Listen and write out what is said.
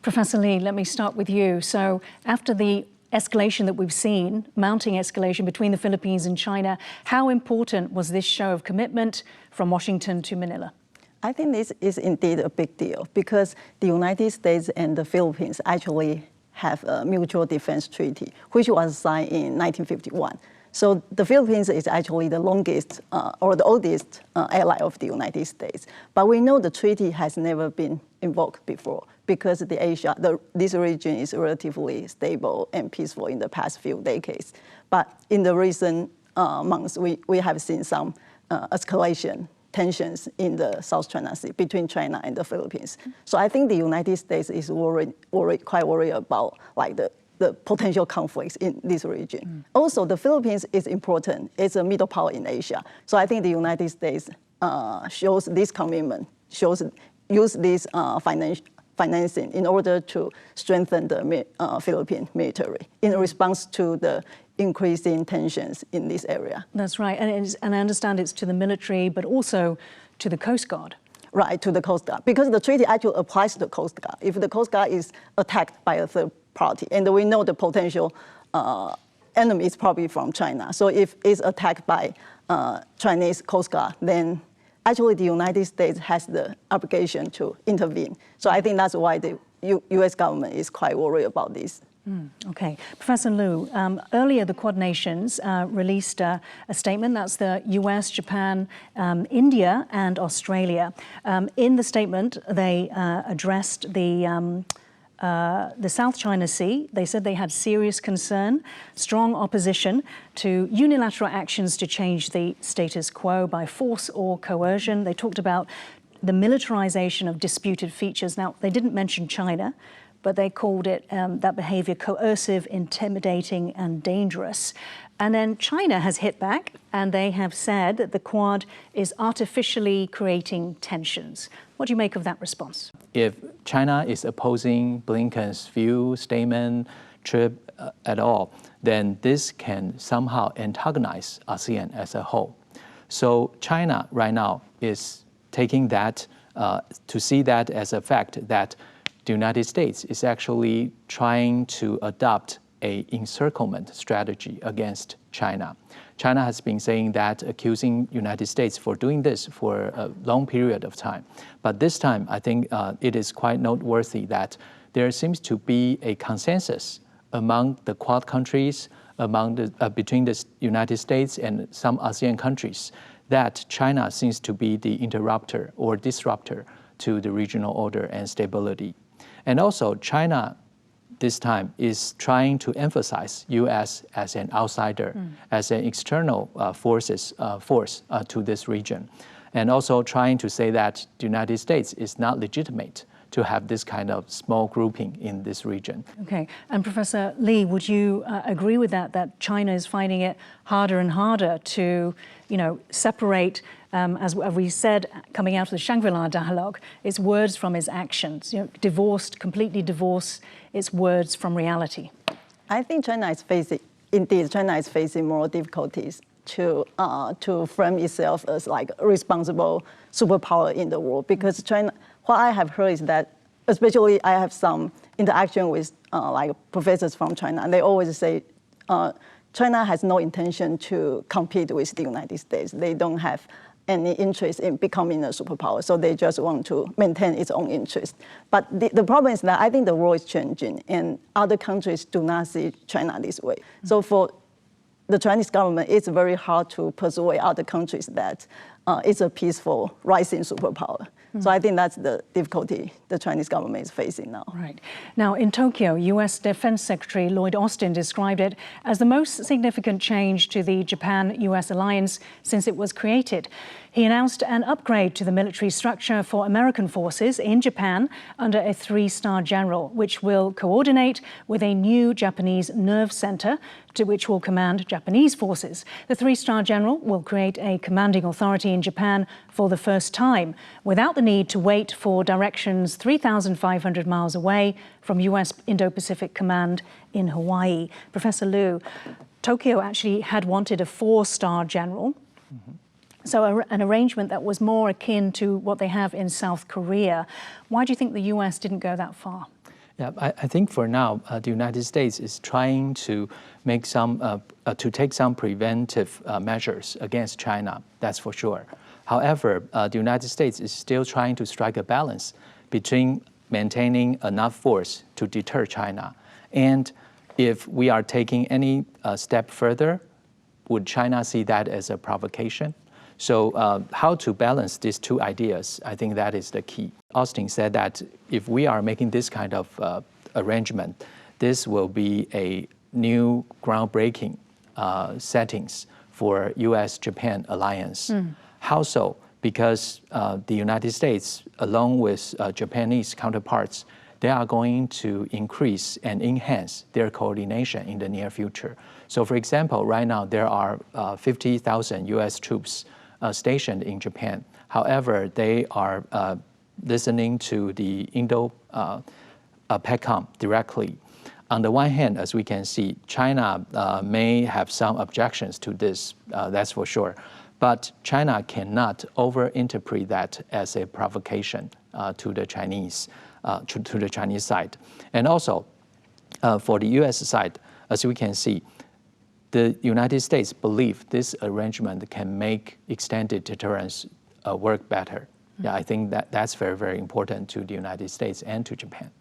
Professor Lee, let me start with you. So after the escalation that we've seen, mounting escalation between the Philippines and China, how important was this show of commitment from Washington to Manila? I think this is indeed a big deal because the United States and the Philippines actually have a mutual defense treaty, which was signed in 1951. So the Philippines is actually the longest or the oldest ally of the United States. But we know the treaty has never been invoked before because this region is relatively stable and peaceful in the past few decades. But in the recent months, we have seen some escalation tensions in the South China Sea between China and the Philippines. So I think the United States is quite worried about the potential conflicts in this region. Also, the Philippines is important. It's a middle power in Asia. So I think the United States shows this commitment, use this financing in order to strengthen the Philippine military in response to the increasing tensions in this area. That's right, and I understand it's to the military, but also to the Coast Guard. Right, to the Coast Guard, because the treaty actually applies to the Coast Guard. If the Coast Guard is attacked by a third party, and we know the potential enemy is probably from China, so if it's attacked by Chinese Coast Guard, then actually the United States has the obligation to intervene. So I think that's why the U.S. government is quite worried about this. Okay. Professor Liu, earlier the Quad Nations released a statement. That's the US, Japan, India and Australia. In the statement, they addressed the South China Sea. They said they had serious concern, strong opposition to unilateral actions to change the status quo by force or coercion. They talked about the militarization of disputed features. Now, they didn't mention China, but they called it that behavior coercive, intimidating and dangerous. And then China has hit back and they have said that the Quad is artificially creating tensions. What do you make of that response? If China is opposing Blinken's view, statement, trip at all, then this can somehow antagonize ASEAN as a whole. So China right now is taking that, to see that as a fact that the United States is actually trying to adopt an encirclement strategy against China. China has been saying that, accusing United States for doing this for a long period of time. But this time, I think it is quite noteworthy that there seems to be a consensus among the Quad countries, between the United States and some ASEAN countries, that China seems to be the interrupter or disruptor to the regional order and stability. And also, China this time is trying to emphasize U.S. as an outsider, as an external force to this region, and also trying to say that the United States is not legitimate to have this kind of small grouping in this region. Okay, and Professor Lee, would you agree with that China is finding it harder and harder to, separate, as we said, coming out of the Shangri-La dialogue, its words from its actions, completely divorce its words from reality? I think China is facing more difficulties to frame itself as like a responsible superpower in the world, because China, what I have heard is that, especially I have some interaction with professors from China, and they always say China has no intention to compete with the United States. They don't have any interest in becoming a superpower, so they just want to maintain its own interest. But the problem is that I think the world is changing, and other countries do not see China this way. So for the Chinese government, it's very hard to persuade other countries that it's a peaceful, rising superpower. So I think that's the difficulty the Chinese government is facing now. Right. Now, in Tokyo, U.S. Defense Secretary Lloyd Austin described it as the most significant change to the Japan-U.S. alliance since it was created. He announced an upgrade to the military structure for American forces in Japan under a 3-star general, which will coordinate with a new Japanese nerve center to which will command Japanese forces. The 3-star general will create a commanding authority in Japan for the first time, without the need to wait for directions 3,500 miles away from U.S. Indo-Pacific Command in Hawaii. Professor Liu, Tokyo actually had wanted a 4-star general. So an arrangement that was more akin to what they have in South Korea. Why do you think the US didn't go that far? Yeah, I think for now, the United States is trying to make to take some preventive measures against China. That's for sure. However, the United States is still trying to strike a balance between maintaining enough force to deter China, and if we are taking any step further, would China see that as a provocation? So how to balance these two ideas, I think that is the key. Austin said that if we are making this kind of arrangement, this will be a new groundbreaking settings for U.S.-Japan alliance. How so? Because the United States, along with Japanese counterparts, they are going to increase and enhance their coordination in the near future. So for example, right now there are 50,000 U.S. troops stationed in Japan. However, they are listening to the Indo-PACOM directly. On the one hand, as we can see, China may have some objections to this, that's for sure. But China cannot overinterpret that as a provocation to the Chinese side. And also, for the U.S. side, as we can see, the United States believe this arrangement can make extended deterrence work better. Yeah, I think that's very, very important to the United States and to Japan.